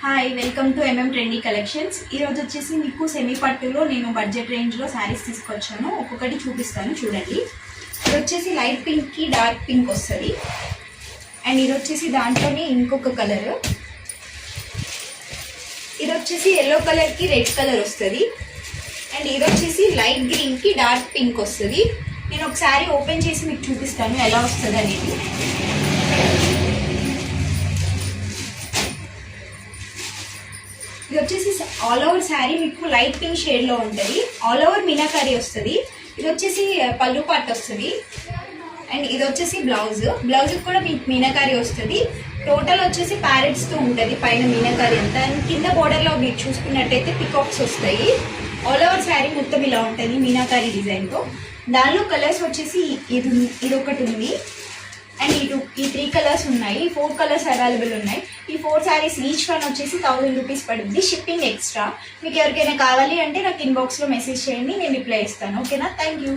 Hi welcome to trendy collections. ఈరోజు వచ్చేసి మీకు సెమీ పట్టులో నేను బడ్జెట్ రేంజ్లో శారీస్ తీసుకొచ్చాను. ఒక్కొక్కటి చూపిస్తాను చూడండి. ఇది వచ్చేసి లైట్ పింక్కి డార్క్ పింక్ వస్తుంది. అండ్ ఇది వచ్చేసి దాంట్లోనే ఇంకొక కలర్. ఇది వచ్చేసి ఎల్లో కలర్కి రెడ్ కలర్ వస్తుంది. అండ్ ఇది వచ్చేసి లైట్ గ్రీన్కి డార్క్ పింక్ వస్తుంది. నేను ఒక శారీ ఓపెన్ చేసి మీకు చూపిస్తాను ఎలా వస్తుంది అనేది. ఇది వచ్చేసి ఆల్ ఓవర్ శారీ మీకు లైట్ పింక్ షేడ్లో ఉంటుంది. ఆల్ ఓవర్ మీనాకారీ వస్తుంది. ఇది వచ్చేసి పళ్ళు పార్ట్ వస్తుంది. అండ్ ఇది వచ్చేసి బ్లౌజ్ కూడా మీకు మీనాకారీ వస్తుంది. టోటల్ వచ్చేసి ప్యారెట్స్తో ఉంటుంది పైన మీనాకారీ అంతా. అండ్ కింద బోర్డర్లో మీరు చూసుకున్నట్టయితే పికాక్స్ వస్తాయి. ఆల్ ఓవర్ శారీ మొత్తం ఇలా ఉంటుంది మీనాకారీ డిజైన్తో. దానిలో కలర్స్ వచ్చేసి ఇది ఒకటి ఉంది. అండ్ ఈ 3 కలర్స్ ఉన్నాయి. 4 కలర్స్ అవైలబుల్ ఉన్నాయి. ఈ 4 శారీస్ ఈచ్ వన్ వచ్చేసి 1000 రూపీస్ పడుతుంది. Shipping extra. మీకు ఎవరికైనా కావాలి అంటే నాకు ఇన్బాక్స్లో మెసేజ్ చేయండి, నేను రిప్లై ఇస్తాను. ఓకేనా? Thank you.